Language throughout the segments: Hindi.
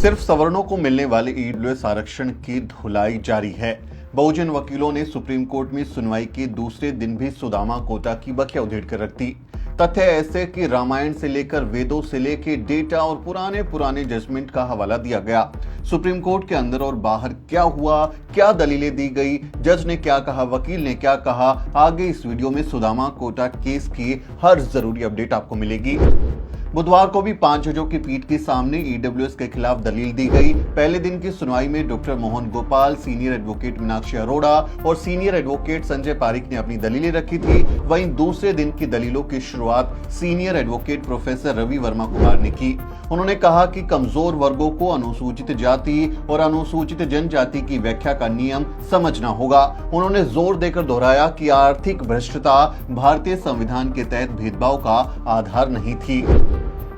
सिर्फ सवर्णों को मिलने वाले ईडब्ल्यूएस आरक्षण की धुलाई जारी है। बहुजन वकीलों ने सुप्रीम कोर्ट में सुनवाई के दूसरे दिन भी सुदामा कोटा की बखिया उधेड़ कर रख दी। तथ्य ऐसे कि रामायण से लेकर वेदों से लेकर डेटा और पुराने जजमेंट का हवाला दिया गया। सुप्रीम कोर्ट के अंदर और बाहर क्या हुआ, क्या दलीलें दी गई, जज ने क्या कहा, वकील ने क्या कहा, आगे इस वीडियो में सुदामा कोटा केस की हर जरूरी अपडेट आपको मिलेगी। बुधवार को भी 5 जजों की पीठ के सामने ईडब्ल्यूएस के खिलाफ दलील दी गई। पहले दिन की सुनवाई में doctor Mohan Gopal, senior advocate Meenakshi Arora और सीनियर एडवोकेट संजय पारिक ने अपनी दलीलें रखी थी। वहीं दूसरे दिन की दलीलों की शुरुआत senior advocate professor Ravi Verma Kumar ने की। उन्होंने कहा कि कमजोर वर्गों को अनुसूचित जाति और अनुसूचित जनजाति की व्याख्या का नियम समझना होगा। उन्होंने जोर देकर दोहराया कि आर्थिक भ्रष्टता भारतीय संविधान के तहत भेदभाव का आधार नहीं थी।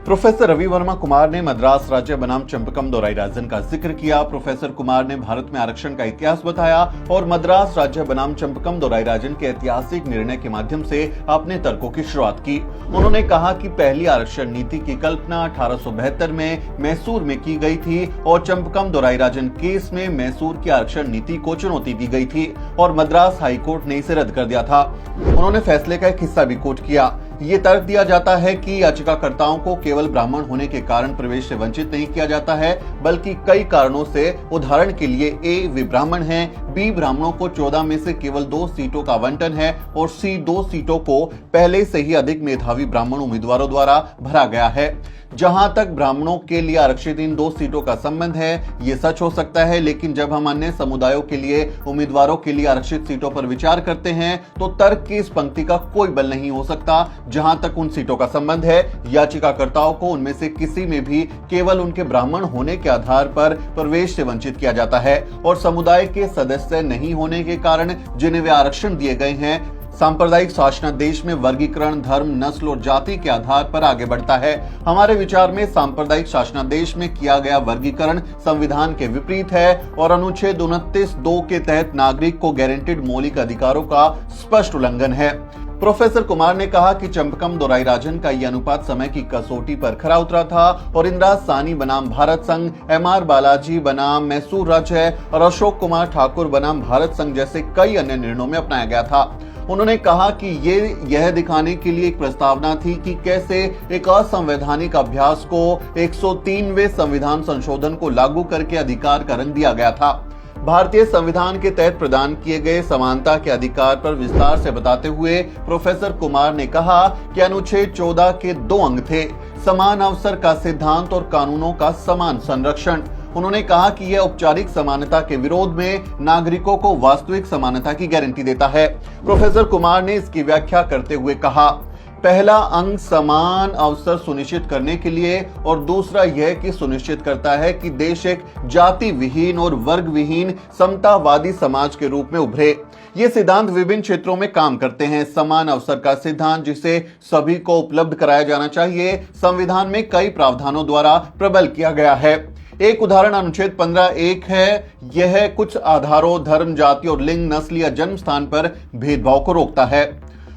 प्रोफेसर रवि वर्मा कुमार ने मद्रास राज्य बनाम चंपकम दोराईराजन का जिक्र किया। प्रोफेसर कुमार ने भारत में आरक्षण का इतिहास बताया और मद्रास राज्य बनाम चंपकम दोराईराजन के ऐतिहासिक निर्णय के माध्यम से अपने तर्कों की शुरुआत की। उन्होंने कहा कि पहली आरक्षण नीति की कल्पना 1872 में मैसूर में की गई थी और चंपकम दोराईराजन केस में मैसूर की आरक्षण नीति को चुनौती दी गई थी और मद्रास हाईकोर्ट ने इसे रद्द कर दिया था। उन्होंने फैसले का एक हिस्सा भी कोट किया। ये तर्क दिया जाता है कि याचिकाकर्ताओं को केवल ब्राह्मण होने के कारण प्रवेश से वंचित नहीं किया जाता है, बल्कि कई कारणों से। उदाहरण के लिए ए, वे ब्राह्मण हैं, बी, ब्राह्मणों को 14 में से केवल 2 सीटों का आवंटन है और सी, 2 सीटों को पहले से ही अधिक मेधावी ब्राह्मण उम्मीदवारों द्वारा भरा गया है। जहां तक ब्राह्मणों के लिए आरक्षित इन 2 सीटों का संबंध है, ये सच हो सकता है, लेकिन जब हम अन्य समुदायों के लिए उम्मीदवारों के लिए आरक्षित सीटों पर विचार करते हैं तो तर्क की इस पंक्ति का कोई बल नहीं हो सकता। जहां तक उन सीटों का संबंध है, याचिकाकर्ताओं को उनमें से किसी में भी केवल उनके ब्राह्मण होने के आधार पर प्रवेश से वंचित किया जाता है और समुदाय के सदस्य नहीं होने के कारण जिन्हें वे आरक्षण दिए गए हैं। सांप्रदायिक शासनादेश में वर्गीकरण धर्म, नस्ल और जाति के आधार पर आगे बढ़ता है। हमारे विचार में सांप्रदायिक शासनादेश में किया गया वर्गीकरण संविधान के विपरीत है और अनुच्छेद 29(2) के तहत नागरिक को गारंटीड मौलिक अधिकारों का स्पष्ट उल्लंघन है। प्रोफेसर कुमार ने कहा कि चंपकम दोराईराजन का यह अनुपात समय की कसौटी पर खरा उतरा था और इंदिरा सानी बनाम भारत संघ, एमआर बालाजी बनाम मैसूर राज्य और अशोक कुमार ठाकुर बनाम भारत संघ जैसे कई अन्य निर्णयों में अपनाया गया था। उन्होंने कहा कि यह दिखाने के लिए एक प्रस्तावना थी कि कैसे एक असंवैधानिक अभ्यास को 103वें संविधान संशोधन को लागू करके अधिकार का रंग दिया गया था। भारतीय संविधान के तहत प्रदान किए गए समानता के अधिकार पर विस्तार से बताते हुए प्रोफेसर कुमार ने कहा कि अनुच्छेद 14 के 2 अंग थे, समान अवसर का सिद्धांत और कानूनों का समान संरक्षण। उन्होंने कहा कि यह औपचारिक समानता के विरोध में नागरिकों को वास्तविक समानता की गारंटी देता है। प्रोफेसर कुमार ने इसकी व्याख्या करते हुए कहा, पहला अंग समान अवसर सुनिश्चित करने के लिए और दूसरा यह कि सुनिश्चित करता है कि देश एक जाति विहीन और वर्ग विहीन समतावादी समाज के रूप में उभरे। ये सिद्धांत विभिन्न क्षेत्रों में काम करते हैं। समान अवसर का सिद्धांत, जिसे सभी को उपलब्ध कराया जाना चाहिए, संविधान में कई प्रावधानों द्वारा प्रबल किया गया है। एक उदाहरण अनुच्छेद 15(1) है। यह कुछ आधारों धर्म, जाति और लिंग, नस्ल या जन्म स्थान पर भेदभाव को रोकता है।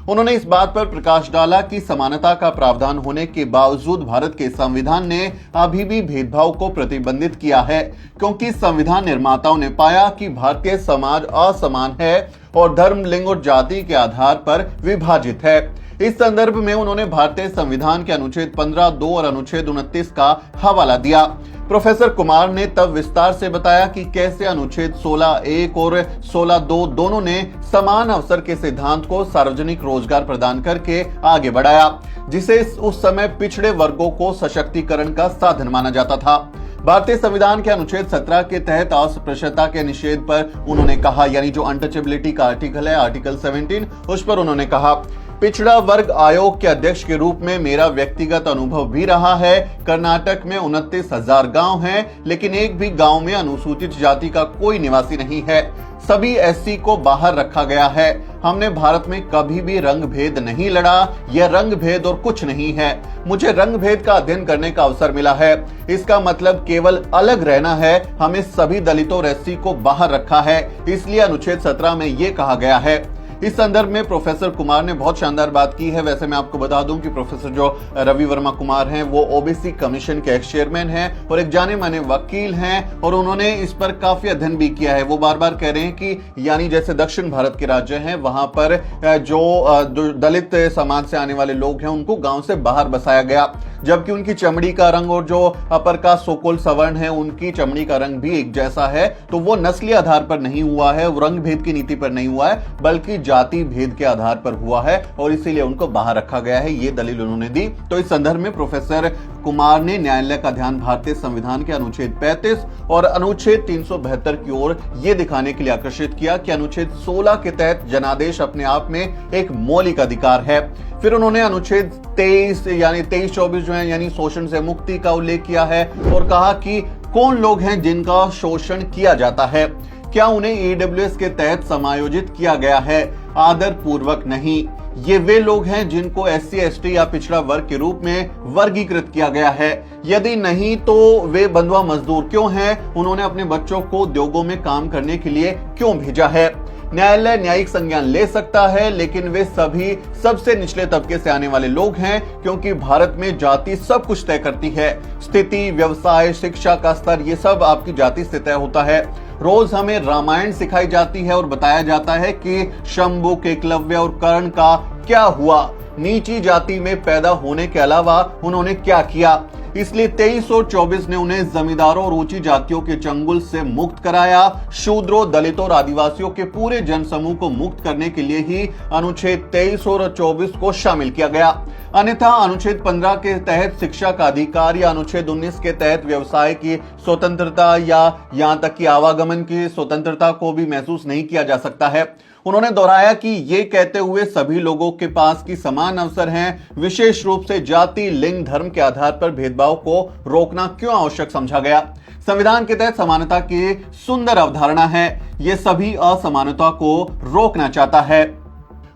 उन्होंने इस बात पर प्रकाश डाला कि समानता का प्रावधान होने के बावजूद भारत के संविधान ने अभी भी भेदभाव को प्रतिबंधित किया है, क्योंकि संविधान निर्माताओं ने पाया कि भारतीय समाज असमान है और धर्म, लिंग और जाति के आधार पर विभाजित है। इस संदर्भ में उन्होंने भारतीय संविधान के अनुच्छेद 15(2) और अनुच्छेद 29 का हवाला दिया। प्रोफेसर कुमार ने तब विस्तार से बताया कि कैसे अनुच्छेद 16(1) और 16(2) दोनों ने समान अवसर के सिद्धांत को सार्वजनिक रोजगार प्रदान करके आगे बढ़ाया, जिसे उस समय पिछड़े वर्गों को सशक्तिकरण का साधन माना जाता था। भारतीय संविधान के अनुच्छेद 17 के तहत अस्पृश्यता के निषेध पर उन्होंने कहा, यानी जो अनटचेबिलिटी का आर्टिकल है, आर्टिकल 17, उस पर उन्होंने कहा, पिछड़ा वर्ग आयोग के अध्यक्ष के रूप में मेरा व्यक्तिगत अनुभव भी रहा है। कर्नाटक में 29,000 गांव हैं, लेकिन एक भी गांव में अनुसूचित जाति का कोई निवासी नहीं है। सभी एससी को बाहर रखा गया है। हमने भारत में कभी भी रंग भेद नहीं लड़ा। यह रंग भेद और कुछ नहीं है। मुझे रंग भेद का अध्ययन करने का अवसर मिला है। इसका मतलब केवल अलग रहना है। हमें सभी दलितों और एससी को बाहर रखा है। इसलिए अनुच्छेद 17 में यह कहा गया है, इस संदर्भ में प्रोफेसर कुमार ने बहुत शानदार बात की है। वैसे मैं आपको बता दूं कि प्रोफेसर जो रवि वर्मा कुमार हैं वो ओबीसी कमीशन के एक्स चेयरमैन हैं और एक जाने माने वकील हैं और उन्होंने इस पर काफी अध्ययन भी किया है। वो बार बार कह रहे हैं कि यानी जैसे दक्षिण भारत के राज्य हैं वहां पर जो दलित समाज से आने वाले लोग हैं उनको गांव से बाहर बसाया गया, जबकि उनकी चमड़ी का रंग और जो अपर कास्ट सोकोल सवर्ण है उनकी चमड़ी का रंग भी एक जैसा है, तो वो नस्लीय आधार पर नहीं हुआ है, रंग भेद की नीति पर नहीं हुआ है, बल्कि जाति भेद के आधार पर हुआ है और इसीलिए उनको बाहर रखा गया है। ये दलील उन्होंने दी। तो इस संदर्भ में प्रोफेसर कुमार ने न्यायालय का ध्यान भारतीय संविधान के अनुच्छेद 35 और अनुच्छेद 372 की ओर यह दिखाने के लिए आकर्षित किया कि अनुच्छेद 16 के तहत जनादेश अपने आप में एक मौलिक अधिकार है। फिर उन्होंने अनुच्छेद 23 यानी 23-24 जो है यानी शोषण से मुक्ति का उल्लेख किया है और कहा कि कौन लोग हैं जिनका शोषण किया जाता है, क्या उन्हें ईडब्ल्यूएस के तहत समायोजित किया गया है, आदर पूर्वक नहीं। ये वे लोग हैं जिनको एससी एसटी या पिछड़ा वर्ग के रूप में वर्गीकृत किया गया है, यदि नहीं तो वे बंधुआ मजदूर क्यों हैं, उन्होंने अपने बच्चों को उद्योगों में काम करने के लिए क्यों भेजा है। न्यायालय न्यायिक संज्ञान ले सकता है लेकिन वे सभी सबसे निचले तबके से आने वाले लोग हैं, क्योंकि भारत में जाति सब कुछ तय करती है। स्थिति, व्यवसाय, शिक्षा का स्तर, ये सब आपकी जाति से तय होता है। रोज हमें रामायण सिखाई जाती है और बताया जाता है कि शंभुक, एकलव्य और कर्ण का क्या हुआ, नीची जाति में पैदा होने के अलावा उन्होंने क्या किया। इसलिए 23 और 24 ने उन्हें जमींदारों और ऊंची जातियों के चंगुल से मुक्त कराया। शूद्रों, दलितों और आदिवासियों के पूरे जनसमूह को मुक्त करने के लिए ही अनुच्छेद 23 और 24 को शामिल किया गया। अन्यथा अनुच्छेद 15 के तहत शिक्षा का अधिकार या अनुच्छेद 19 के तहत व्यवसाय की स्वतंत्रता या यहां तक कि आवागमन की स्वतंत्रता को भी महसूस नहीं किया जा सकता है। उन्होंने दोहराया कि ये कहते हुए सभी लोगों के पास की समान अवसर हैं, विशेष रूप से जाति, लिंग, धर्म के आधार पर भेदभाव को रोकना क्यों आवश्यक समझा गया। संविधान के तहत समानता की सुंदर अवधारणा है, ये सभी असमानता को रोकना चाहता है।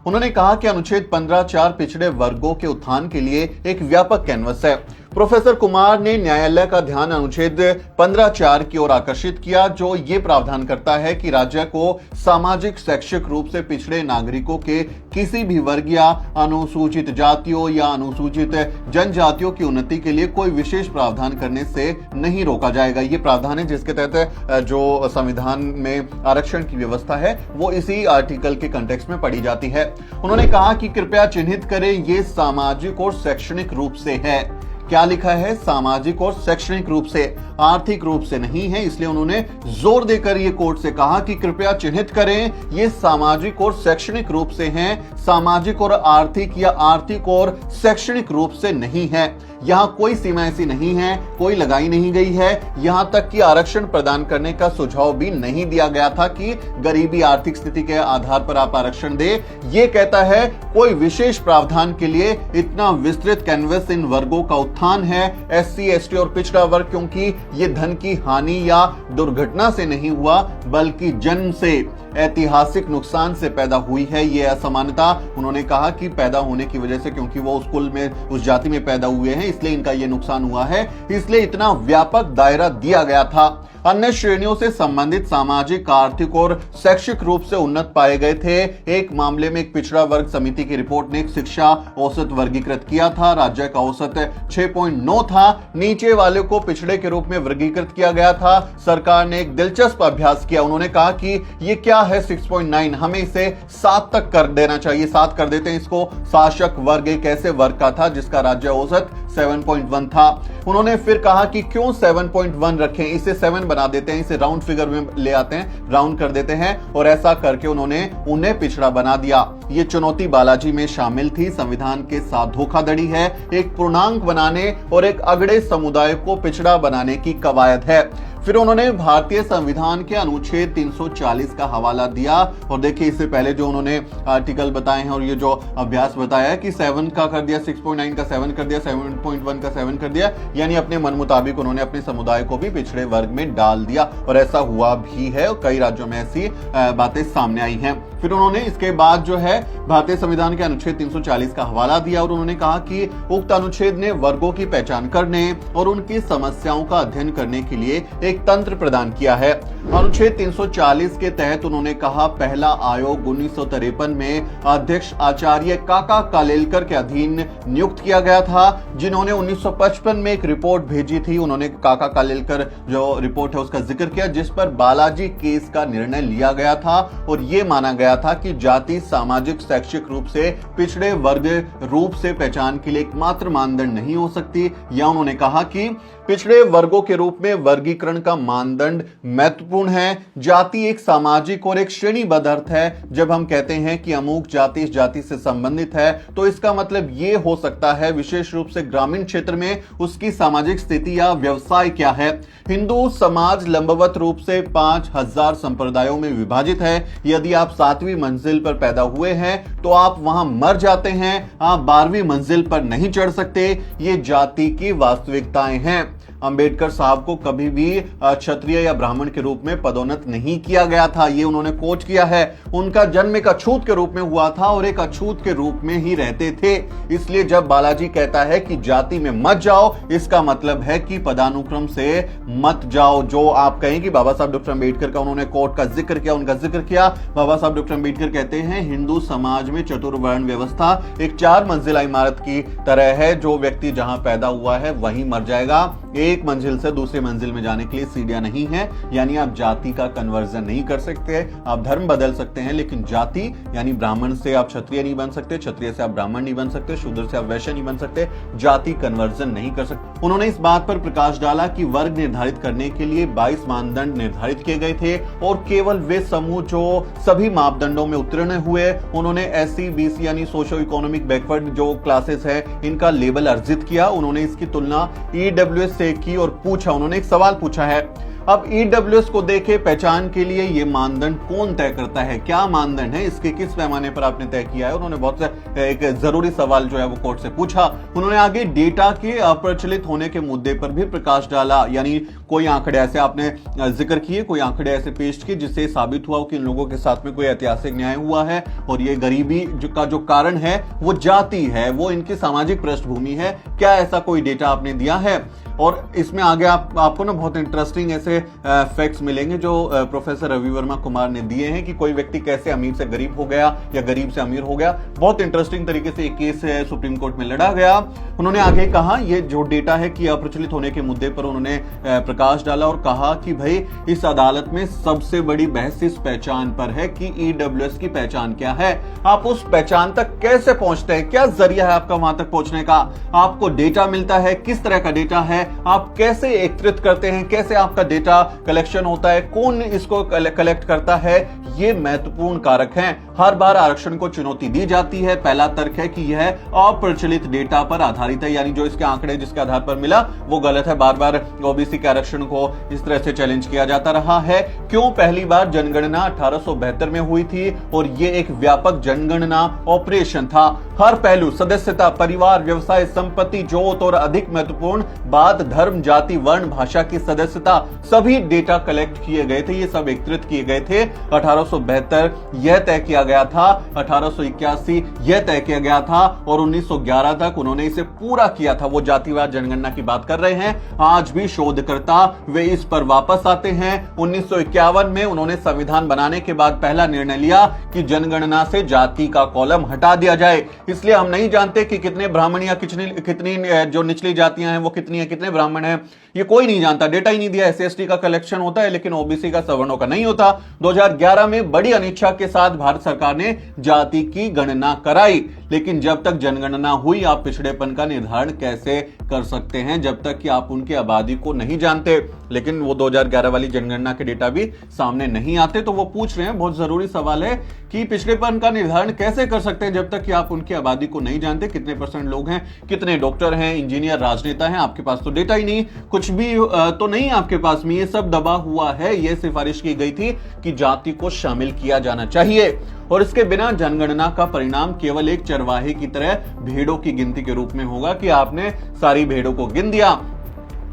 उन्होंने कहा कि अनुच्छेद 15(4) पिछड़े वर्गों के उत्थान के लिए एक व्यापक कैनवस है। प्रोफेसर कुमार ने न्यायालय का ध्यान अनुच्छेद 15(4) की ओर आकर्षित किया, जो ये प्रावधान करता है कि राज्य को सामाजिक शैक्षिक रूप से पिछड़े नागरिकों के किसी भी वर्ग या अनुसूचित जातियों या अनुसूचित जनजातियों की उन्नति के लिए कोई विशेष प्रावधान करने से नहीं रोका जाएगा। ये प्रावधान है जिसके तहत जो संविधान में आरक्षण की व्यवस्था है वो इसी आर्टिकल के कंटेक्स्ट में पढ़ी जाती है। उन्होंने कहा कि कृपया चिन्हित करें, ये सामाजिक और शैक्षणिक रूप से है। क्या लिखा है? सामाजिक और शैक्षणिक रूप से, आर्थिक रूप से नहीं है। इसलिए उन्होंने जोर देकर ये कोर्ट से कहा कि कृपया चिन्हित करें, ये सामाजिक और शैक्षणिक रूप से हैं, सामाजिक और आर्थिक या आर्थिक और शैक्षणिक रूप से नहीं है। यहां कोई सीमा ऐसी नहीं है, कोई लगाई नहीं गई है। यहां तक कि आरक्षण प्रदान करने का सुझाव भी नहीं दिया गया था कि गरीबी, आर्थिक स्थिति के आधार पर आप आरक्षण दे। ये कहता है कोई विशेष प्रावधान के लिए इतना विस्तृत कैनवस इन वर्गों का उत्थान है, एससी, एसटी और पिछड़ा वर्ग, क्योंकि ये धन की हानि या दुर्घटना से नहीं हुआ बल्कि जन्म से, ऐतिहासिक नुकसान से पैदा हुई है। ये असमानता उन्होंने कहा कि पैदा होने की वजह से, क्योंकि वो उस कुल में, उस जाति में पैदा हुए हैं, इसलिए इनका ये नुकसान हुआ है, इसलिए इतना व्यापक दायरा दिया गया था। अन्य श्रेणियों से संबंधित सामाजिक, आर्थिक और शैक्षिक रूप से उन्नत पाए गए थे। एक मामले में एक पिछड़ा वर्ग समिति की रिपोर्ट ने एक शिक्षा औसत वर्गीकृत किया था। राज्य का औसत 6.9 था। नीचे वाले को पिछड़े के रूप में वर्गीकृत किया गया था। सरकार ने एक दिलचस्प अभ्यास किया। उन्होंने कहा कि ये क्या है 6.9, हमें इसे 7 तक कर देना चाहिए। 7 कर देते हैं इसको। शासक वर्ग एक ऐसे वर्ग का था जिसका राज्य औसत 7.1 था। उन्होंने फिर कहा कि क्यों 7.1 रखें, इसे 7 बना देते हैं, इसे राउंड फिगर में ले आते हैं, राउंड कर देते हैं, और ऐसा करके उन्होंने उन्हें पिछड़ा बना दिया। ये चुनौती बालाजी में शामिल थी। संविधान के साथ धोखाधड़ी है, एक पूर्णांक बनाने और एक अगड़े समुदाय को पिछड़ा बनाने की कवायद है। फिर उन्होंने भारतीय संविधान के अनुच्छेद 340 का हवाला दिया, और देखिए इससे पहले जो उन्होंने आर्टिकल बताए हैं और ये जो अभ्यास बताया कि 7 का कर दिया, 6.9 का 7 कर दिया, 7.1 का 7 कर दिया, यानी अपने मन मुताबिक उन्होंने अपने समुदाय को भी पिछड़े वर्ग में डाल दिया, और ऐसा हुआ भी है और कई राज्यों में ऐसी बातें सामने आई हैं। फिर उन्होंने इसके बाद जो है भारतीय संविधान के अनुच्छेद 340 का हवाला दिया, और उन्होंने कहा कि उक्त अनुच्छेद ने वर्गों की पहचान करने और उनकी समस्याओं का अध्ययन करने के लिए एक तंत्र प्रदान किया है। अनुच्छेद 340 के तहत उन्होंने कहा, पहला आयोग 1953 में अध्यक्ष आचार्य काका कालेलकर के अधीन नियुक्त किया गया था, जिन्होंने 1955 में एक रिपोर्ट भेजी थी। उन्होंने काका कालेलकर जो रिपोर्ट है उसका जिक्र किया, जिस पर बालाजी केस का निर्णय लिया गया था और यह माना गया था कि जाति सामाजिक शैक्षिक रूप से पिछड़े वर्ग रूप से पहचान के लिए एकमात्र मानदंड नहीं हो सकती। या उन्होंने कहा कि पिछड़े वर्गों के रूप में वर्गीकरण का मानदंड महत्वपूर्ण है। जाति एक सामाजिक और एक श्रेणीबद्ध अर्थ है। जब हम कहते हैं कि अमुक जाति इस जाति से संबंधित है, तो इसका मतलब यह हो सकता है विशेष रूप से ग्रामीण क्षेत्र में उसकी सामाजिक स्थिति या व्यवसाय क्या है। हिंदू समाज लंबवत रूप से 5000 संप्रदायों में विभाजित है। यदि आप 7वीं मंजिल पर पैदा हुए हैं तो आप वहां मर जाते हैं, आप 12वीं मंजिल पर नहीं चढ़ सकते। ये जाति की वास्तविकताएं हैं। अंबेडकर साहब को कभी भी क्षत्रिय या ब्राह्मण के रूप में पदोन्नत नहीं किया गया था, ये उन्होंने कोट किया है। उनका जन्म एक अछूत के रूप में हुआ था और एक अछूत के रूप में ही रहते थे। इसलिए जब बालाजी कहता है कि जाति में मत जाओ, इसका मतलब है कि पदानुक्रम से मत जाओ। जो आप कहें कि बाबा साहब डॉक्टर अंबेडकर का उन्होंने कोट का जिक्र किया, उनका जिक्र किया। बाबा साहब डॉक्टर अंबेडकर कहते हैं, हिंदू समाज में चतुर्वर्ण व्यवस्था एक 4 मंजिला इमारत की तरह है। जो व्यक्ति जहां पैदा हुआ है वहीं मर जाएगा। एक मंजिल से दूसरी मंजिल में जाने के लिए सीढ़ियां नहीं है। यानी आप जाति का कन्वर्जन नहीं कर सकते। आप धर्म बदल सकते हैं, लेकिन जाति यानी ब्राह्मण से आप क्षत्रिय नहीं बन सकते, क्षत्रिय से आप ब्राह्मण नहीं बन सकते, शूद्र से आप वैश्य नहीं बन सकते। जाति कन्वर्जन नहीं कर सकते। उन्होंने इस बात पर प्रकाश डाला कि वर्ग निर्धारित करने के लिए 22 मानदंड निर्धारित किए गए थे और केवल वे समूह जो सभी मापदंडों में उत्तीर्ण हुए, उन्होंने एससी बीसी यानी सोशो इकोनॉमिक बैकवर्ड जो क्लासेस है, इनका लेबल अर्जित किया। उन्होंने इसकी तुलना ईडब्ल्यूएस से की और पूछा, उन्होंने एक सवाल पूछा है, अब ईडब्ल्यूएस को देखे पहचान के लिए ये मानदंड कौन तय करता है, क्या मानदंड है, इसके किस पैमाने पर आपने तय किया है। उन्होंने बहुत एक जरूरी सवाल जो है वो कोर्ट से पूछा। उन्होंने आगे डेटा के अप्रचलित होने के मुद्दे पर भी प्रकाश डाला। यानी कोई आंकड़े ऐसे आपने जिक्र किए, कोई आंकड़े ऐसे पेश किए जिससे साबित हुआ कि इन लोगों के साथ में कोई ऐतिहासिक न्याय हुआ है और ये गरीबी का जो कारण है वो जाति है, वो इनकी सामाजिक पृष्ठभूमि है। क्या ऐसा कोई डेटा आपने दिया है? और इसमें आगे आपको ना बहुत इंटरेस्टिंग ऐसे फैक्ट्स मिलेंगे जो प्रोफेसर रवि वर्मा कुमार ने दिए हैं कि कोई व्यक्ति कैसे अमीर से गरीब हो गया या गरीब से अमीर हो गया। बहुत इंटरेस्टिंग तरीके से एक केस सुप्रीम कोर्ट में लड़ा गया। उन्होंने आगे कहा, ये जो डेटा है कि अप्रचलित होने के मुद्दे पर उन्होंने प्रकाश डाला और कहा कि भाई इस अदालत में सबसे बड़ी बहस इस पहचान पर है कि ईडब्ल्यूएस की पहचान क्या है। आप उस पहचान तक कैसे पहुंचते हैं, क्या जरिया है आपका वहां तक पहुंचने का, आपको डेटा मिलता है, किस तरह का डेटा है, आप कैसे एकत्रित करते हैं, कैसे आपका डेटा कलेक्शन होता है, कौन इसको कलेक्ट करता है, ये महत्वपूर्ण कारक हैं। हर बार आरक्षण को चुनौती दी जाती है। पहला तर्क है कि यह अप्रचलित डेटा पर आधारित है, यानी जो इसके आंकड़े जिसके आधार पर मिला वो गलत है। बार बार ओबीसी के आरक्षण को इस तरह से चैलेंज किया जाता रहा है। क्यों? पहली बार जनगणना 1872 में हुई थी और ये एक व्यापक जनगणना ऑपरेशन था। हर पहलू, सदस्यता, परिवार, व्यवसाय, संपत्ति, जोत और अधिक महत्वपूर्ण बात धर्म, जाति, वर्ण, भाषा की सदस्यता, सभी डेटा कलेक्ट किए गए थे, ये सब एकत्रित किए गए थे। 1872 यह तय किया गया था, 1881 यह तय किया गया था और 1911 तक उन्होंने इसे पूरा किया था। वो जातिवाद जनगणना की बात कर रहे हैं। आज भी शोधकर्ता वे इस पर वापस आते हैं। 1951 में उन्होंने संविधान बनाने के बाद पहला निर्णय लिया कि जनगणना से जाति का कॉलम हटा दिया जाए। इसलिए हम नहीं जानते कि कितने ब्राह्मण या कितनी जो निचली जातियां हैं वो कितनी है, कितने ब्राह्मण हैं, ये कोई नहीं जानता। डेटा ही नहीं दिया। एससी/एसटी का कलेक्शन होता है लेकिन ओबीसी का, सवर्णों का नहीं होता। 2011 में बड़ी अनिच्छा के साथ भारत सरकार ने जाति की गणना कराई, लेकिन जब तक जनगणना हुई आप पिछड़ेपन का निर्धारण कैसे कर सकते हैं जब तक कि आप उनकी आबादी को नहीं जानते। लेकिन वो 2011 वाली जनगणना के डेटा भी सामने नहीं आते, तो वो पूछ रहे हैं, बहुत जरूरी सवाल है कि पिछड़ेपन का निर्धारण कैसे कर सकते हैं जब तक कि आप उनकी आबादी को नहीं जानते। कितने % लोग हैं, कितने डॉक्टर हैं, इंजीनियर, राजनेता हैं, आपके पास तो डेटा ही नहीं, कुछ भी तो नहीं आपके पास में। ये सब दबा हुआ है। ये सिफारिश की गई थी कि जाति को शामिल किया जाना चाहिए और इसके बिना जनगणना का परिणाम केवल एक चरवाहे की तरह भेड़ों की गिनती के रूप में होगा कि आपने सारी भेड़ों को गिन दिया,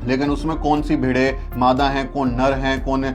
लेकिन उसमें कौन सी भेड़ें मादा हैं, कौन नर हैं, कौन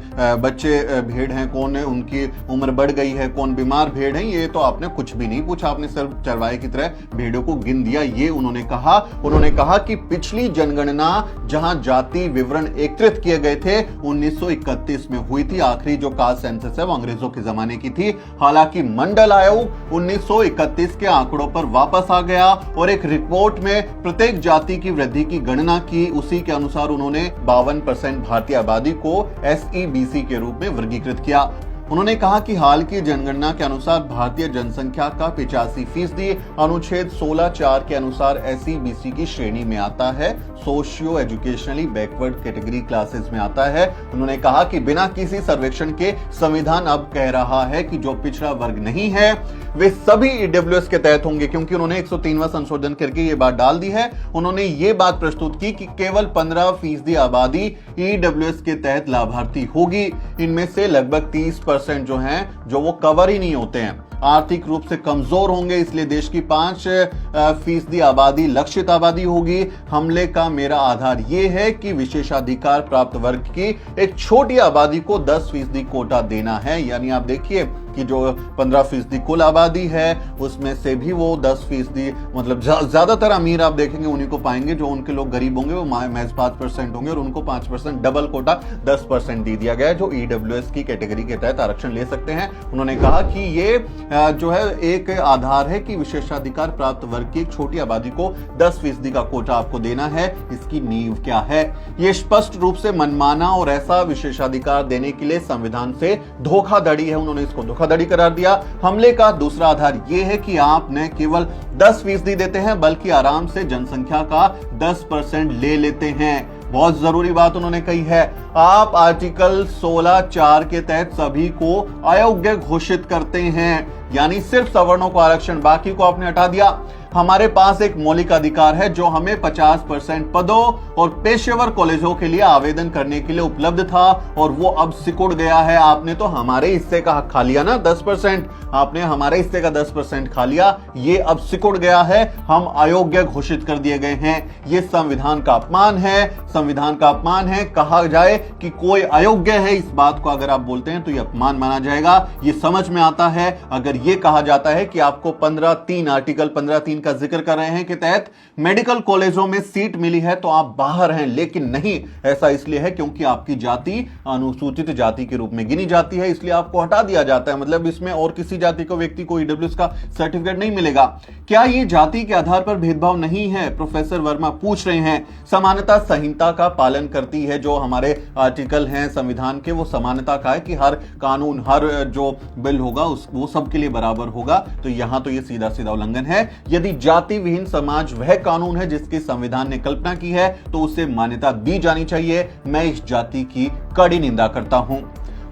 बच्चे भेड़ हैं, कौन उनकी उम्र बढ़ गई है, कौन बीमार भेड़ है, ये तो आपने कुछ भी नहीं पूछा। आपने सिर्फ चरवाहे की तरह भेड़ों को गिन दिया, ये उन्होंने कहा। उन्होंने कहा कि पिछली जनगणना जहां जाति विवरण एकत्रित किए गए थे 1931 में हुई थी। आखिरी जो कास्ट सेंसस है वो अंग्रेजों के जमाने की थी। हालांकि मंडल आयोग 1931 के आंकड़ों पर वापस आ गया और एक रिपोर्ट में प्रत्येक जाति की वृद्धि की गणना की। उसी के अनुसार उन्होंने 52% भारतीय आबादी को SEBC के रूप में वर्गीकृत किया। उन्होंने कहा कि हाल की जनगणना के अनुसार भारतीय जनसंख्या का 85% अनुच्छेद 16(4) के अनुसार SEBC की श्रेणी में आता है, socio educationally backward category classes में आता है। उन्होंने कहा कि बिना किसी सर्वेक्षण के संविधान अब कह रहा है कि जो पिछड़ा वर्ग नहीं है वे सभी EWS के तहत होंगे, क्योंकि उन्होंने 103वां संशोधन करके ये बात डाल दी है। उन्होंने ये बात प्रस्तुत की कि केवल 15% आबादी EWS के तहत लाभार्थी होगी। इनमें से लगभग 30% जो हैं जो वो कवर ही नहीं होते हैं, आर्थिक रूप से कमजोर होंगे, इसलिए देश की 5% आबादी लक्षित आबादी होगी। हमले का मेरा आधार यह है कि विशेषाधिकार प्राप्त वर्ग की एक छोटी आबादी को 10% कोटा देना है। यानी आप देखिए कि जो 15% कुल आबादी है उसमें से भी वो 10%, मतलब ज्यादातर अमीर आप देखेंगे उन्हीं को पाएंगे। जो उनके लोग गरीब होंगे वो महज 5% होंगे और उनको 5% डबल कोटा 10% दे दिया गया है, जो EWS की कैटेगरी के तहत आरक्षण ले सकते हैं। उन्होंने कहा कि ये जो है एक आधार है कि विशेषाधिकार प्राप्त वर्ग की एक छोटी आबादी को 10% का कोटा आपको देना है। इसकी नींव क्या है? ये स्पष्ट रूप से मनमाना और ऐसा विशेषाधिकार देने के लिए संविधान से धोखाधड़ी है। उन्होंने इसको धोखाधड़ी करार दिया। हमले का दूसरा आधार यह है कि आप न केवल 10% देते हैं बल्कि आराम से जनसंख्या का 10% ले लेते हैं। बहुत जरूरी बात उन्होंने कही है। आप आर्टिकल 16(4) के तहत सभी को अयोग्य घोषित करते हैं, यानी सिर्फ सवर्णों को आरक्षण, बाकी को आपने हटा दिया। हमारे पास एक मौलिक अधिकार है जो हमें 50% पदों और पेशेवर कॉलेजों के लिए आवेदन करने के लिए उपलब्ध था और वो अब सिकुड़ गया है। आपने तो हमारे हिस्से का हक खा लिया ना, 10%। आपने हमारे हिस्से का 10% खा लिया, ये अब सिकुड़ गया है, हम अयोग्य घोषित कर दिए गए हैं। ये संविधान का अपमान है, संविधान का अपमान है। कहा जाए कि कोई अयोग्य है, इस बात को अगर आप बोलते हैं तो ये अपमान माना जाएगा। ये समझ में आता है अगर ये कहा जाता है कि आपको 15(3) आर्टिकल 15(3) का जिक्र कर रहे हैं के तहत मेडिकल कॉलेजों में सीट मिली है तो आप बाहर हैं, लेकिन नहीं, ऐसा इसलिए है क्योंकि आपकी जाति अनुसूचित जाति के रूप में गिनी जाती है, इसलिए आपको हटा दिया जाता है। मतलब इसमें और किसी जाति को व्यक्ति को EWS का सर्टिफिकेट नहीं मिलेगा। क्या ये जाति के आधार पर भेदभाव नहीं है? प्रोफेसर वर्मा पूछ रहे हैं। समानता संहिता का पालन करती है, जो हमारे आर्टिकल हैं संविधान के, वो समानता का है कि हर कानून, हर जो बिल होगा वो सबके लिए बराबर होगा। तो यहां तो ये सीधा सीधा उल्लंघन है। यदि जाति विहीन समाज वह कानून है जिसकी संविधान ने कल्पना की है तो उसे मान्यता दी जानी चाहिए। मैं इस जाति की कड़ी निंदा करता हूं।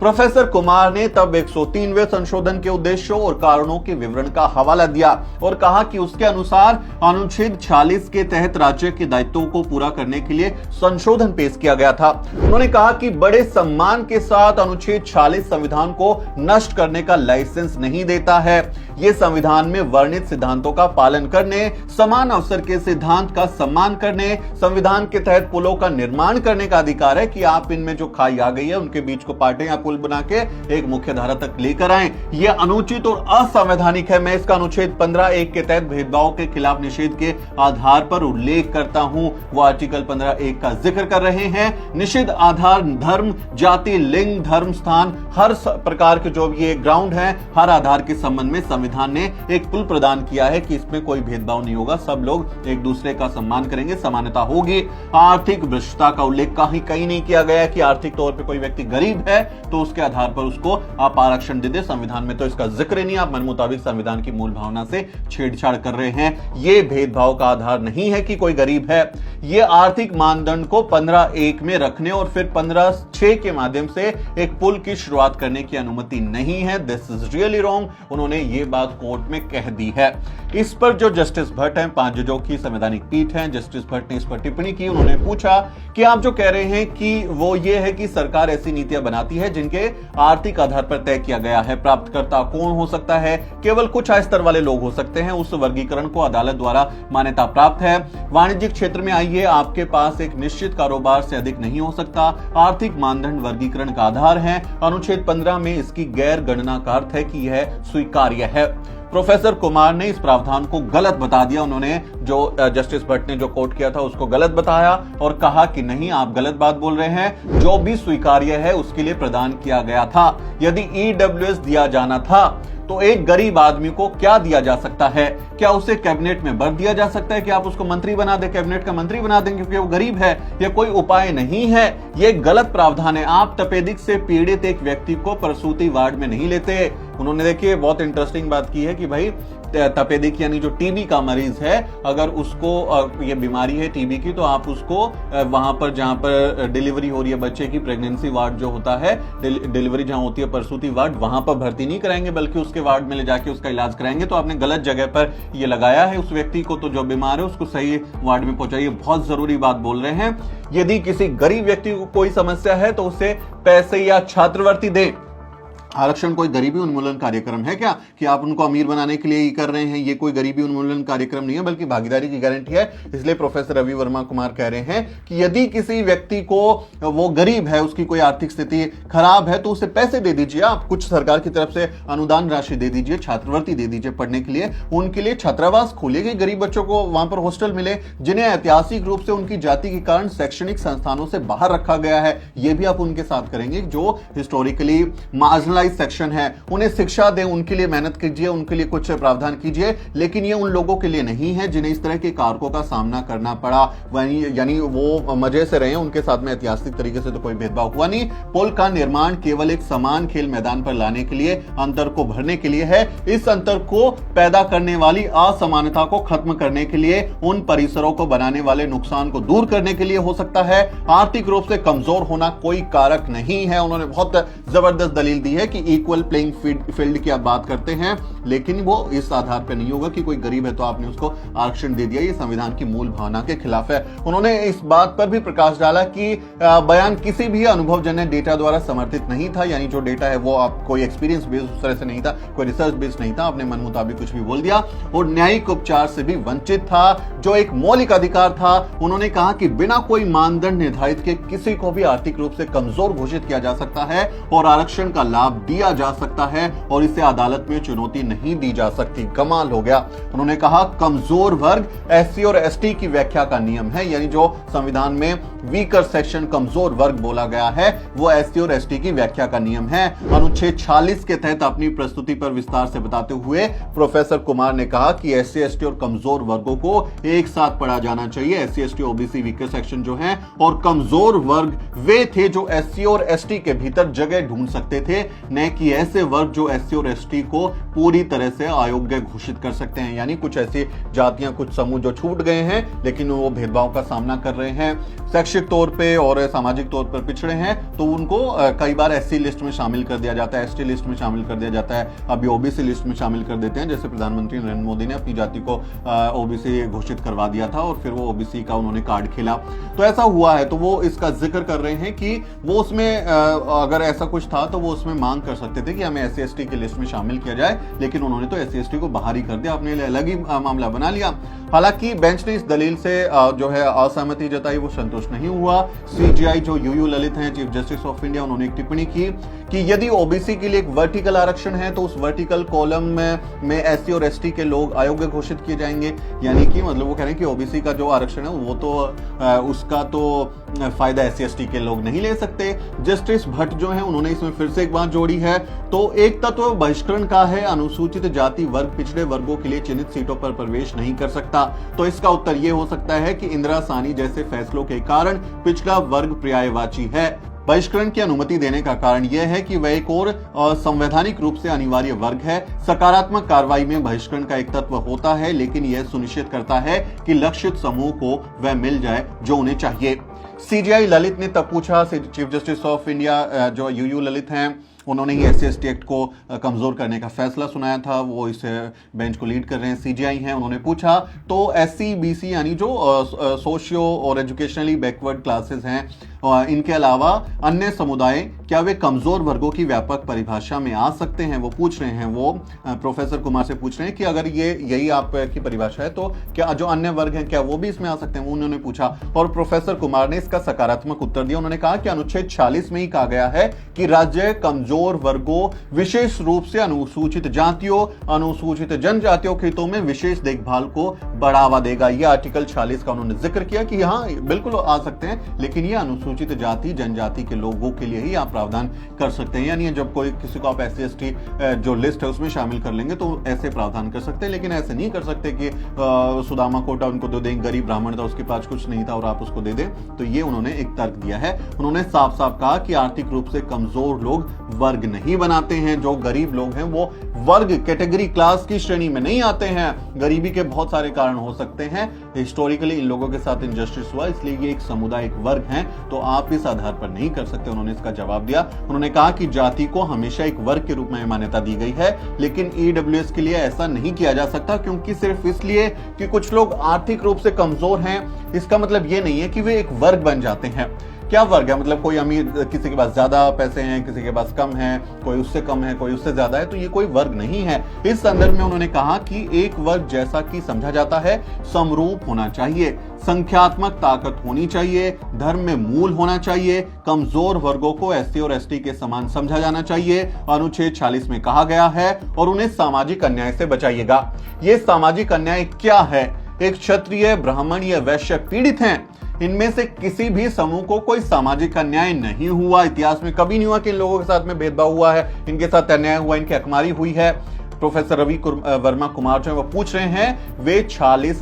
प्रोफेसर कुमार ने तब 103वें संशोधन के उद्देश्यों और कारणों के विवरण का हवाला दिया और कहा कि उसके अनुसार अनुच्छेद 46 के तहत राज्य के दायित्वों को पूरा करने के लिए संशोधन पेश किया गया था। उन्होंने कहा कि बड़े सम्मान के साथ अनुच्छेद 46 संविधान को नष्ट करने का लाइसेंस नहीं देता है। ये संविधान में वर्णित सिद्धांतों का पालन करने, समान अवसर के सिद्धांत का सम्मान करने, संविधान के तहत पुलों का निर्माण करने का अधिकार है कि आप इनमें जो खाई आ गई है उनके बीच को पाटे या पुल बना के एक मुख्य धारा तक लेकर आए। यह अनुचित और असंवैधानिक है। मैं इसका अनुच्छेद 15(1) के तहत भेदभाव के खिलाफ निषेध के आधार पर उल्लेख करता हूं। वो आर्टिकल 15(1) का जिक्र कर रहे हैं। निषेध आधार धर्म, जाति, लिंग, धर्म, स्थान, हर प्रकार के जो ये ग्राउंड है, हर आधार के संबंध में संविधान ने एक पुल प्रदान किया है कि इसमें कोई भेदभाव नहीं होगा, सब लोग एक दूसरे का सम्मान करेंगे, समानता होगी। आर्थिक भ्रष्टता का उल्लेख कहीं नहीं किया गया है कि आर्थिक तौर पर कोई व्यक्ति गरीब है तो उसके आधार पर उसको आप आरक्षण दे दे। संविधान में तो इसका जिक्र नहीं, आप मन मुताबिक संविधान की मूल भावना से छेड़छाड़ कर रहे हैं। यह भेदभाव का आधार नहीं है कि कोई गरीब है। यह आर्थिक मानदंड को 15(1) में रखने और फिर 15(6) के माध्यम से एक पुल की शुरुआत करने की अनुमति नहीं है। This is really wrong. उन्होंने ये बात बात कोर्ट में कह दी है। इस पर जो जस्टिस भट्ट हैं, 5 जजों की संवैधानिक पीठ है, जस्टिस भट्ट ने इस पर टिप्पणी की। उन्होंने पूछा कि आप जो कह रहे हैं कि वो ये है कि सरकार ऐसी नीतियां बनाती है जिनके आर्थिक आधार पर तय किया गया है, प्राप्तकर्ता कौन हो सकता है, केवल कुछ आय स्तर वाले लोग हो सकते हैं, उस वर्गीकरण को अदालत द्वारा मान्यता प्राप्त है। वाणिज्यिक क्षेत्र में आइए, आपके पास एक निश्चित कारोबार से अधिक नहीं हो सकता, आर्थिक मानदंड वर्गीकरण का आधार है। अनुच्छेद 15 में इसकी गैर गणना का अर्थ है कि यह स्वीकार्य है। प्रोफेसर कुमार ने इस प्रावधान को गलत बता दिया। उन्होंने जो जस्टिस भट्ट ने जो कोट किया था उसको गलत बताया और कहा कि नहीं, आप गलत बात बोल रहे हैं, जो भी स्वीकार्य है उसके लिए प्रदान किया गया था। यदि ईडब्ल्यूएस दिया जाना था तो एक गरीब आदमी को क्या दिया जा सकता है? क्या उसे कैबिनेट में भर दिया जा सकता है कि आप उसको मंत्री बना दें, कैबिनेट का मंत्री बना दें क्योंकि वो गरीब है? यह कोई उपाय नहीं है, ये गलत प्रावधान है। आप तपेदिक से पीड़ित एक व्यक्ति को प्रसूति वार्ड में नहीं लेते। उन्होंने देखिए बहुत इंटरेस्टिंग बात की है कि भाई तपेदिक यानी जो टीबी का मरीज है, अगर उसको ये बीमारी है टीबी की, तो आप उसको वहां पर जहां पर डिलीवरी हो रही है बच्चे की, प्रेगनेंसी वार्ड जो होता है, डिलीवरी जहां होती है प्रसूति वार्ड, वहां पर भर्ती नहीं कराएंगे बल्कि उसके वार्ड में ले जाके उसका इलाज कराएंगे। तो आपने गलत जगह पर ये लगाया है उस व्यक्ति को। तो जो बीमार है उसको सही वार्ड में पहुंचाइए। बहुत जरूरी बात बोल रहे हैं। यदि किसी गरीब व्यक्ति को कोई समस्या है तो उसे पैसे या छात्रवृत्ति दे। आरक्षण कोई गरीबी उन्मूलन कार्यक्रम है क्या कि आप उनको अमीर बनाने के लिए ही कर रहे हैं? ये कोई गरीबी उन्मूलन कार्यक्रम नहीं है बल्कि भागीदारी की गारंटी है। इसलिए प्रोफेसर रवि वर्मा कुमार कह रहे हैं कि यदि किसी व्यक्ति को, वो गरीब है, उसकी कोई आर्थिक स्थिति खराब है, तो उसे पैसे दे दीजिए। आप कुछ सरकार की तरफ से अनुदान राशि दे दीजिए, छात्रवृत्ति दे दीजिए पढ़ने के लिए। उनके लिए छात्रावास खोलिए, गरीब बच्चों को वहां पर हॉस्टल मिले जिन्हें ऐतिहासिक रूप से उनकी जाति के कारण शैक्षणिक संस्थानों से बाहर रखा गया है। यह भी आप उनके साथ करेंगे। जो हिस्टोरिकली मार्जिनलाइज सेक्शन है, उन्हें शिक्षा दें, उनके लिए मेहनत कीजिए, उनके लिए कुछ प्रावधान कीजिए। लेकिन ये उन लोगों के लिए नहीं है जिन्हें इस तरह के कारकों का सामना करना पड़ा, यानी वो मजे से रहे, उनके साथ में ऐतिहासिक तरीके से तो कोई भेदभाव हुआ नहीं। पुल का निर्माण केवल एक समान खेल मैदान पर लाने के लिए, अंतर को भरने के लिए है। इस अंतर को पैदा करने वाली असमानता को खत्म करने के लिए, उन परिसरों को बनाने वाले नुकसान को दूर करने के लिए हो सकता है। आर्थिक रूप से कमजोर होना कोई कारक नहीं है। उन्होंने बहुत जबरदस्त दलील दी है कि इक्वल प्लेइंग फील्ड की आप बात करते हैं, लेकिन वो इस आधार पर नहीं होगा कि कोई गरीब है तो आपने उसको आरक्षण दे दिया। ये संविधान की मूल भावना के खिलाफ है। उन्होंने इस बात पर भी प्रकाश डाला कि बयान किसी भी अनुभवजन्य डेटा द्वारा समर्थित नहीं था, यानी जो डेटा है वो आप कोई एक्सपीरियंस बेस्ड उस तरह से नहीं था, कोई रिसर्च बेस्ड नहीं था। आपने मन मुताबिक कुछ भी बोल दिया और न्यायिक उपचार से भी वंचित था, जो एक मौलिक अधिकार था। उन्होंने कहा कि बिना कोई मानदंड निर्धारित के किसी को भी आर्थिक रूप से कमजोर घोषित किया जा सकता है और आरक्षण का लाभ दिया जा सकता है और इसे अदालत में चुनौती नहीं दी जा सकती। कमाल हो गया। उन्होंने कहा कमजोर वर्ग एससी और एसटी की व्याख्या का नियम है, यानी जो संविधान में वीकर सेक्शन कमजोर वर्ग बोला गया है वो एससी और एसटी की व्याख्या का नियम है। अनुच्छेद 46 के तहत अपनी प्रस्तुति पर विस्तार से बताते हुए प्रोफेसर कुमार ने कहा कि एससी एसटी और कमजोर वर्गों को एक साथ पढ़ा जाना चाहिए। SC ST OBC weaker section जो है और कमजोर वर्ग वे थे जो एससी और एसटी के भीतर जगह ढूंढ सकते थे, न कि ऐसे वर्ग जो एससी और एसटी को पूरी तरह से अयोग्य घोषित कर सकते हैं। यानी कुछ ऐसी जातियां, कुछ समूह जो छूट गए हैं लेकिन वो भेदभाव का सामना कर रहे हैं, शैक्षिक तौर पे और सामाजिक तौर पर पिछड़े हैं, तो उनको कई बार एससी लिस्ट में शामिल कर दिया जाता है, एसटी लिस्ट में शामिल कर दिया जाता है, अभी ओबीसी लिस्ट में शामिल कर देते हैं। जैसे प्रधानमंत्री नरेंद्र मोदी ने अपनी जाति को ओबीसी घोषित करवा दिया था और फिर वो ओबीसी का उन्होंने कार्ड खेला, तो ऐसा हुआ है। तो वो इसका जिक्र कर रहे हैं कि वो उसमें अगर ऐसा कुछ था तो वो उसमें मांग कर सकते थे कि हमें एससी एसटी की लिस्ट में शामिल किया जाए, लेकिन उन्होंने तो एससी एसटी को बाहर ही कर दिया, अपने लिए अलग ही मामला बना लिया। हालांकि बेंच ने इस दलील से जो है असहमति जताई, वो संतुष्ट नहीं हुआ। सीजेआई जो यूयू ललित हैं, चीफ जस्टिस ऑफ इंडिया, उन्होंने एक टिप्पणी की कि यदि ओबीसी के लिए एक वर्टिकल आरक्षण है तो उस वर्टिकल कॉलम में एससी और एसटी के लोग अयोग्य घोषित किए जाएंगे। यानी कि मतलब वो कह रहे हैं कि ओबीसी का जो आरक्षण है वो तो उसका तो फायदा एससी एसटी के लोग नहीं ले सकते। जस्टिस भट्ट जो है उन्होंने इसमें फिर से एक बात जोड़ी है, तो एक तत्व बहिष्करण का है, अनुसूचित जाति वर्ग पिछड़े वर्गों के लिए चिन्हित सीटों पर प्रवेश नहीं कर सकता। तो इसका उत्तर यह हो सकता है कि इंदिरा साहनी जैसे फैसलों के कारण पिछड़ा वर्ग पर्यायवाची है। बहिष्करण की अनुमति देने का कारण यह है कि वह एक और संवैधानिक रूप से अनिवार्य वर्ग है। सकारात्मक कार्रवाई में बहिष्करण का एक तत्व होता है, लेकिन यह सुनिश्चित करता है कि लक्षित समूह को वह मिल जाए जो उन्हें चाहिए। सीजेआई ललित ने तब पूछा, चीफ जस्टिस ऑफ इंडिया जो यूयू ललित हैं, उन्होंने ही SC/ST एक्ट को कमजोर करने का फैसला सुनाया था। वो इस बेंच को लीड कर रहे हैं, CJI हैं। उन्होंने पूछा तो SC BC यानी जो सोशियो और एजुकेशनली बैकवर्ड क्लासेस हैं, इनके अलावा अन्य समुदाय, क्या वे कमजोर वर्गों की व्यापक परिभाषा में आ सकते हैं? वो पूछ रहे हैं, वो प्रोफेसर कुमार से पूछ रहे हैं कि अगर ये यही आपकी परिभाषा है तो क्या जो अन्य वर्ग हैं क्या वो भी इसमें आ सकते हैं? वो उन्होंने पूछा और प्रोफेसर कुमार ने इसका सकारात्मक उत्तर दिया। उन्होंने कहा कि अनुच्छेद 46 में ही कहा गया है कि राज्य कमजोर वर्गों, विशेष रूप से अनुसूचित जातियों, अनुसूचित जनजातियों के हितों में विशेष देखभाल को बढ़ावा देगा। यह आर्टिकल 46 का उन्होंने जिक्र किया कि हाँ बिल्कुल आ सकते हैं, लेकिन ये अनुसूचित जाति जनजाति के लोगों के लिए ही आप प्रावधान कर सकते हैं। यानी जब कोई किसी को आप SC/ST जो लिस्ट है उसमें शामिल कर लेंगे तो ऐसे प्रावधान कर सकते हैं, लेकिन ऐसे नहीं कर सकते कि सुदामा कोटा उनको दे दें, गरीब ब्राह्मण था उसके पास कुछ नहीं था और आप उसको दे दें। तो ये उन्होंने एक तर्क दिया है। उन्होंने साफ साफ कहा कि आर्थिक रूप से कमजोर लोग वर्ग नहीं बनाते हैं, जो गरीब लोग हैं वो वर्ग कैटेगरी क्लास की श्रेणी में नहीं आते हैं। गरीबी के बहुत सारे कारण हो सकते हैं, हिस्टोरिकली इन लोगों के साथ इनजस्टिस हुआ, इसलिए ये एक समुदाय, एक वर्ग है, तो आप इस आधार पर नहीं कर सकते। उन्होंने इसका जवाब दिया। उन्होंने कहा कि जाति को हमेशा एक वर्ग के रूप में मान्यता दी गई है, लेकिन EWS के लिए ऐसा नहीं किया जा सकता, क्योंकि सिर्फ इसलिए कि कुछ लोग आर्थिक रूप से कमजोर हैं इसका मतलब ये नहीं है कि वे एक वर्ग बन जाते हैं। क्या वर्ग है? मतलब कोई अमीर, किसी के पास ज्यादा पैसे हैं, किसी के पास कम है, कोई उससे कम है, कोई उससे ज्यादा है, तो ये कोई वर्ग नहीं है। इस संदर्भ में उन्होंने कहा कि एक वर्ग जैसा कि समझा जाता है समरूप होना चाहिए, संख्यात्मक ताकत होनी चाहिए, धर्म में मूल होना चाहिए, कमजोर वर्गों को SC और ST के समान समझा जाना चाहिए, अनुच्छेद 46 में कहा गया है, और उन्हें सामाजिक अन्याय से बचाइएगा। ये सामाजिक अन्याय क्या है? एक क्षत्रिय, ब्राह्मण या वैश्य पीड़ित हैं, इनमें से किसी भी समूह को कोई सामाजिक अन्याय नहीं हुआ, इतिहास में कभी नहीं हुआ कि इन लोगों के साथ में भेदभाव हुआ है, इनके साथ अन्याय हुआ, इनकी हकमारी हुई है। प्रोफेसर रवि वर्मा कुमार जो है वो पूछ रहे हैं, वे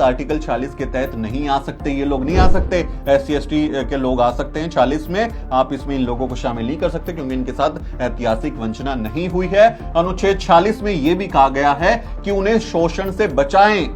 आर्टिकल 40 के तहत नहीं आ सकते, ये लोग नहीं आ सकते, SC/ST के लोग आ सकते हैं 40 में, आप इसमें इन लोगों को शामिल नहीं कर सकते क्योंकि इनके साथ ऐतिहासिक वंचना नहीं हुई है। अनुच्छेद 40 में यह भी कहा गया है कि उन्हें शोषण से बचाएं।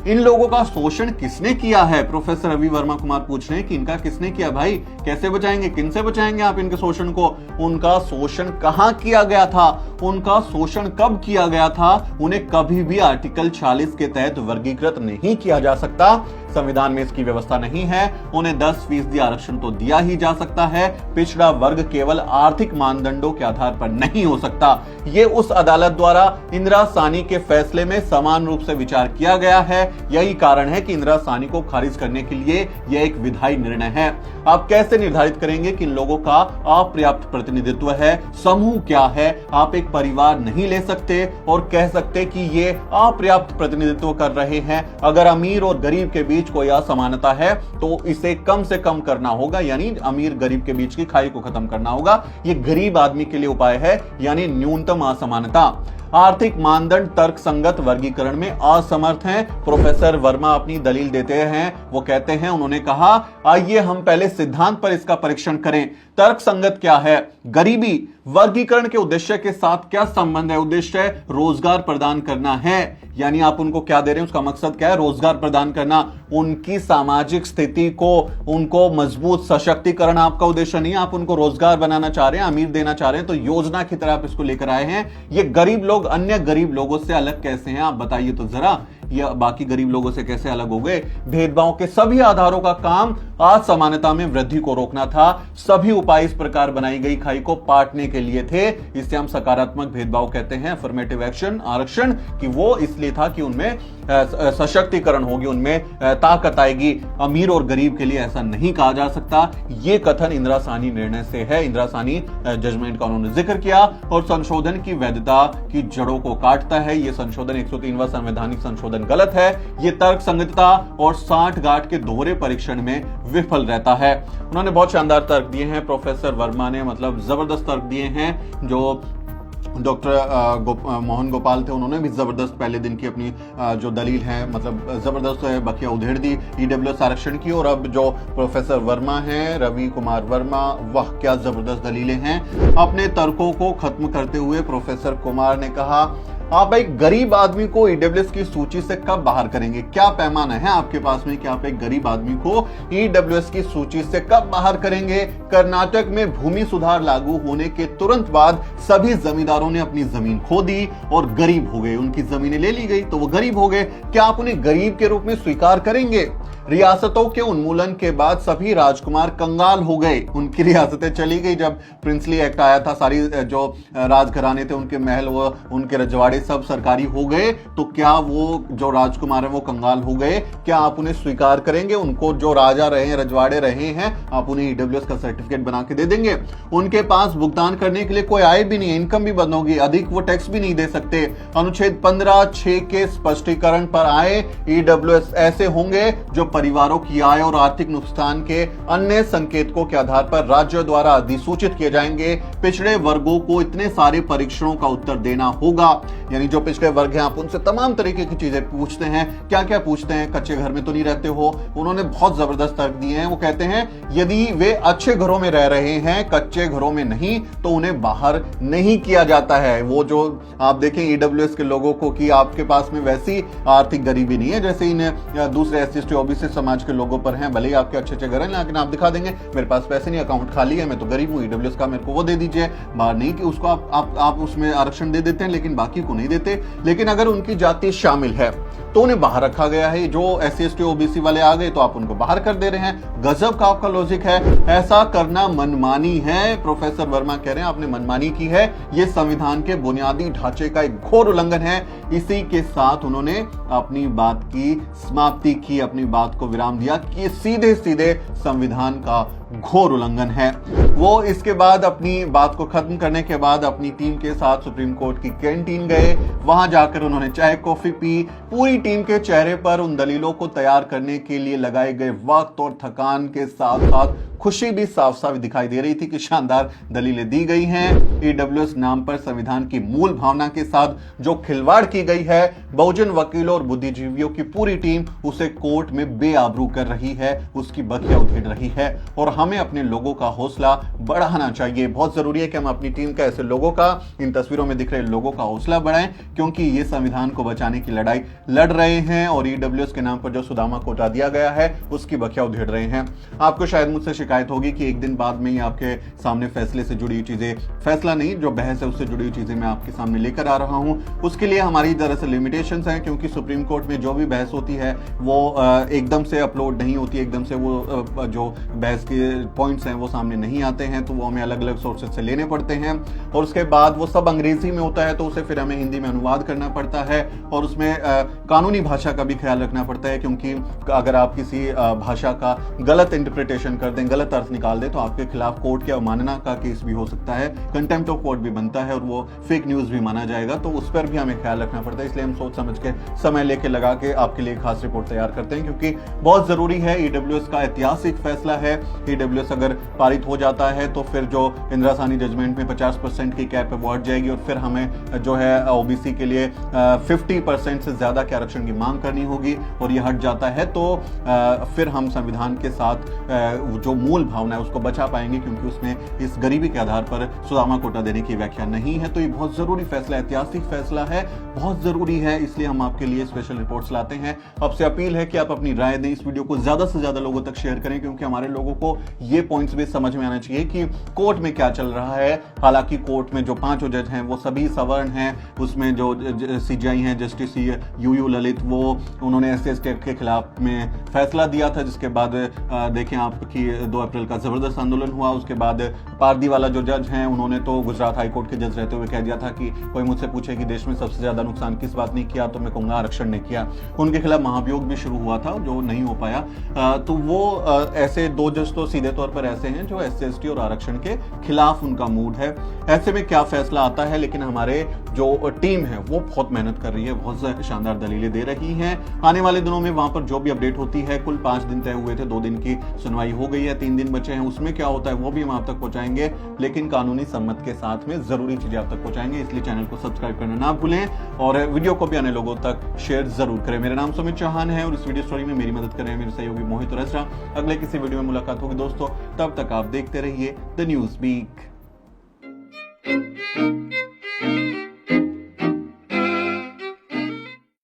इन लोगों का शोषण किसने किया है? प्रोफेसर रवि वर्मा कुमार पूछ रहे हैं कि इनका किसने किया भाई? कैसे बचाएंगे? किनसे बचाएंगे आप इनके शोषण को? उनका शोषण कहां किया गया था? उनका शोषण कब किया गया था? उन्हें कभी भी आर्टिकल 40 के तहत वर्गीकृत नहीं किया जा सकता, संविधान में इसकी व्यवस्था नहीं है। उन्हें 10% आरक्षण तो दिया ही जा सकता है, पिछड़ा वर्ग केवल आर्थिक मानदंडों के आधार पर नहीं हो सकता। यह उस अदालत द्वारा इंदिरा साहनी के फैसले में समान रूप से विचार किया गया है। यही कारण है कि इंदिरा साहनी को खारिज करने के लिए यह एक विधायी निर्णय है। आप कैसे निर्धारित करेंगे कि इन लोगों का अपर्याप्त प्रतिनिधित्व है? समूह क्या है? आप एक परिवार नहीं ले सकते और कह सकते कि ये अपर्याप्त प्रतिनिधित्व कर रहे हैं। अगर अमीर और गरीब के बीच कोई असमानता है तो इसे कम से कम करना होगा, यानी अमीर गरीब के बीच की खाई को खत्म करना होगा। ये गरीब आदमी के लिए उपाय है, यानी न्यूनतम असमानता। आर्थिक मानदंड तर्क संगत वर्गीकरण में असमर्थ हैं। प्रोफेसर वर्मा अपनी दलील देते हैं, वो कहते हैं, उन्होंने कहा आइए हम पहले सिद्धांत पर इसका परीक्षण करें। तर्क संगत क्या है? गरीबी वर्गीकरण के उद्देश्य के साथ क्या संबंध है? उद्देश्य रोजगार प्रदान करना है, यानी आप उनको क्या दे रहे हैं, उसका मकसद क्या है? रोजगार प्रदान करना। उनकी सामाजिक स्थिति को, उनको मजबूत सशक्तिकरण आपका उद्देश्य नहीं है। आप उनको रोजगार बनाना चाह रहे हैं, अमीर देना चाह रहे हैं, तो योजना की तरह आप इसको लेकर आए हैं। ये गरीब लोग अन्य गरीब लोगों से अलग कैसे हैं? आप बताइए तो जरा, या बाकी गरीब लोगों से कैसे अलग हो गए? भेदभाव के सभी आधारों का काम असमानता में वृद्धि को रोकना था। सभी उपाय इस प्रकार बनाई गई खाई को पाटने के लिए थे। इसे हम सकारात्मक भेदभाव कहते हैं, अफर्मेटिव एक्शन, आरक्षण, कि वो इसलिए था कि उनमें सशक्तिकरण होगी, उनमें ताकत आएगी। अमीर और गरीब के लिए ऐसा नहीं कहा जा सकता। यह कथन इंदिरा साहनी निर्णय से है। इंदिरा साहनी जजमेंट का उन्होंने जिक्र किया और संशोधन की वैधता की जड़ों को काटता है। यह संशोधन 103वां संवैधानिक संशोधन गलत है। यह तर्क संगतता और 60 गांठ के दोहरे परीक्षण में विफल रहता है। उन्होंने बहुत शानदार तर्क दिए हैं प्रोफेसर वर्मा ने, मतलब जबरदस्त तर्क दिए हैं। जो डॉक्टर मोहन गोपाल थे, उन्होंने भी जबरदस्त पहले दिन की अपनी जो दलील है, मतलब जबरदस्त बखिया उधेड़ दी EWS आरक्षण की। और अब जो प्रोफेसर वर्मा हैं, रवि कुमार वर्मा, वह क्या जबरदस्त दलीलें हैं। अपने तर्कों को खत्म करते हुए प्रोफेसर कुमार ने कहा, आप एक गरीब आदमी को ईडब्ल्यूएस की सूची से कब बाहर करेंगे? क्या पैमाना है आपके पास में कि आप एक गरीब आदमी को ईडब्ल्यूएस की सूची से कब बाहर करेंगे? कर्नाटक में भूमि सुधार लागू होने के तुरंत बाद सभी जमींदारों ने अपनी जमीन खो दी और गरीब हो गए, उनकी जमीनें ले ली गई तो वो गरीब हो गए। क्या आप उन्हें गरीब के रूप में स्वीकार करेंगे? रियासतों के उन्मूलन के बाद सभी राजकुमार कंगाल हो गए, उनकी रियासतें चली गई। जब प्रिंसली एक्ट आया था, सारी जो राजघराने थे उनके महल, वो उनके रजवाड़े सब सरकारी हो गए, तो क्या वो जो राजकुमार है वो कंगाल हो गए? क्या आप उन्हें स्वीकार करेंगे? उनको जो राजा रहे हैं, रजवाड़े रहे हैं, आप उन्हें ईडब्ल्यूएस का सर्टिफिकेट बना के दे देंगे? उनके पास भुगतान करने के लिए कोई आय भी नहीं है, इनकम भी बंद होगी, अधिक वो टैक्स भी नहीं दे सकते। अनुच्छेद 15(6) के स्पष्टीकरण पर आए, ईडब्ल्यूएस ऐसे होंगे जो परिवारों की आय और आर्थिक नुकसान के अन्य संकेतकों के आधार पर राज्य द्वारा अधिसूचित किए जाएंगे। पिछड़े वर्गों को इतने सारे परीक्षणों का उत्तर देना होगा, यानी जो पिछड़े वर्ग हैं आप उनसे तमाम तरीके की चीजें पूछते हैं। क्या क्या पूछते हैं? कच्चे घर में तो नहीं रहते हो? उन्होंने बहुत जबरदस्त तर्क दिए हैं। वो कहते हैं यदि वे अच्छे घरों में रह रहे हैं, कच्चे घरों में नहीं, तो उन्हें बाहर नहीं किया जाता है। वो जो आप देखें ईडब्ल्यूएस के लोगों को कि आपके पास में वैसी आर्थिक गरीबी नहीं है जैसे इन दूसरे एससी ओबीसी समाज के लोगों पर हैं। भले ही आपके अच्छे घर हैं, लेकिन आप दिखा देंगे मेरे पास पैसे नहीं, अकाउंट खाली है, मैं तो गरीब हूं, ईडब्ल्यूएस का मेरे को वो दे दीजिए। बाहर नहीं कि उसको आप उसमें आरक्षण दे देते हैं लेकिन बाकी को नहीं देते। लेकिन अगर उनकी जाति शामिल है तो उन्हें बाहर रखा गया है। जो एससी एसटी ओबीसी वाले आ गए तो आप उनको बाहर कर दे रहे हैं। गजब का आपका लॉजिक है। ऐसा करना मनमानी है। प्रोफेसर वर्मा कह रहे हैं आपने मनमानी की है, यह संविधान के बुनियादी ढांचे का एक घोर उल्लंघन है। इसी के साथ उन्होंने अपनी बात की समाप्ति की, अपनी बात को विराम दिया कि सीधे सीधे संविधान का घोर उल्लंघन है। वो इसके बाद अपनी बात को खत्म करने के बाद अपनी टीम के साथ सुप्रीम कोर्ट की कैंटीन गए। वहां जाकर उन्होंने चाय कॉफी पी। पूरी टीम के चेहरे पर उन दलीलों को तैयार करने के लिए लगाए गए वक्त और थकान के साथ साथ खुशी भी साफ साफ दिखाई दे रही थी कि शानदार दलीलें दी गई हैं। ईडब्ल्यूएस नाम पर संविधान की मूल भावना के साथ जो खिलवाड़ की गई है, बहुजन वकीलों और बुद्धिजीवियों की पूरी टीम उसे कोर्ट में बेआबरू कर रही है, उसकी बखिया उधेड़ रही है। और हमें अपने लोगों का हौसला बढ़ाना चाहिए। बहुत जरूरी है कि हम अपनी टीम का, ऐसे लोगों का, इन तस्वीरों में दिख रहे लोगों का हौसला बढ़ाएं, क्योंकि ये संविधान को बचाने की लड़ाई लड़ रहे हैं और ईडब्ल्यूएस के नाम पर जो सुदामा कोटा दिया गया है उसकी बखिया उधेड़ रहे हैं। आपको शायद मुझसे शिकायत होगी कि एक दिन बाद में ही आपके सामने फैसले से जुड़ी चीजें, फैसला नहीं जो बहस है उससे जुड़ी चीजें मैं आपके सामने लेकर आ रहा हूं। उसके लिए हमारी दरअसल लिमिटेशंस हैं, क्योंकि सुप्रीम कोर्ट में जो भी बहस होती है वो एकदम से अपलोड नहीं होती, एकदम से वो जो बहस के पॉइंट्स हैं वो सामने नहीं आते हैं, तो वो हमें अलग अलग सोर्सेज से लेने पड़ते हैं। और उसके बाद वो सब अंग्रेजी में होता है तो उसे फिर हमें हिंदी में अनुवाद करना पड़ता है और उसमें कानूनी भाषा का भी ख्याल रखना पड़ता है, क्योंकि अगर आप किसी भाषा का गलत इंटरप्रिटेशन कर दें, गलत अर्थ निकाल दें, तो आपके खिलाफ कोर्ट की अवमानना का केस भी हो सकता है, कंटेम्प्ट ऑफ कोर्ट भी बनता है और वो फेक न्यूज भी माना जाएगा। तो उस पर भी हमें ख्याल रखना पड़ता है। इसलिए हम सोच समझ के, समय लेके लगा के आपके लिए खास रिपोर्ट तैयार करते हैं, क्योंकि बहुत जरूरी है। ईडब्ल्यूएस का ऐतिहासिक फैसला है। ईडब्ल्यूएस अगर पारित हो जाता है तो फिर जो इंदिरा साहनी जजमेंट में 50% की कैप है वो हट जाएगी और फिर हमें जो है ओबीसी के लिए 50% से ज्यादा के आरक्षण की मांग करनी होगी। और ये हट जाता है तो फिर हम संविधान के साथ जो मूल भावना है उसको बचा पाएंगे, क्योंकि उसमें इस गरीबी के आधार पर सुदामा कोटा देने की व्याख्या नहीं है। तो ये बहुत जरूरी फैसला, ऐतिहासिक फैसला है, बहुत जरूरी है, इसलिए हम आपके लिए स्पेशल रिपोर्ट्स लाते हैं। आपसे अपील है कि आप अपनी राय दें, इस वीडियो को ज्यादा से ज्यादा लोगों तक शेयर करें, क्योंकि हमारे लोगों को ये पॉइंट्स भी समझ में आना चाहिए कि कोर्ट में क्या चल रहा है। हालांकि कोर्ट में जो 5 जज हैं वो सभी सवर्ण हैं, उसमें जो सीजीआई हैं जस्टिस यूयू ललित, वो उन्होंने एससी के खिलाफ में फैसला दिया था, जिसके बाद देखें आपकी 2 अप्रैल का जबरदस्त आंदोलन हुआ। उसके बाद पारदीवाला जो जज हैं उन्होंने तो गुजरात हाईकोर्ट के जज रहते हुए कह दिया था कि कोई मुझसे पूछे कि देश में सबसे ज्यादा नुकसान किस बात ने किया तो मैं कहूंगा आरक्षण ने किया। उनके खिलाफ महाभियोग भी शुरू हुआ था जो नहीं हो पाया। तो वो ऐसे 2 जज तो सीधे तौर पर ऐसे हैं जो एससी एसटी और आरक्षण के खिलाफ उनका मूड है। ऐसे में क्या फैसला आता है, लेकिन हमारे जो टीम है वो बहुत मेहनत कर रही है, बहुत शानदार दलीलें दे रही हैं। आने वाले दिनों में वहां पर जो भी अपडेट होती है, कुल 5 दिन तय हुए थे, 2 दिन की सुनवाई हो गई है, 3 दिन बचे हैं, उसमें क्या होता है वो भी हम आप तक पहुंचाएंगे, लेकिन कानूनी सम्मत के साथ में जरूरी चीजें आप तक पहुंचाएंगे। इसलिए चैनल को सब्सक्राइब करना ना भूलें और वीडियो को भी अन्य लोगों तक शेयर जरूर करें। मेरा नाम सुमित चौहान है और इस वीडियो स्टोरी में मेरी मदद कर रहे हैं मेरे सहयोगी मोहित और असरा। अगले किसी वीडियो में मुलाकात होगी दोस्तों, तब तक आप देखते रहिए द न्यूज़ वीक।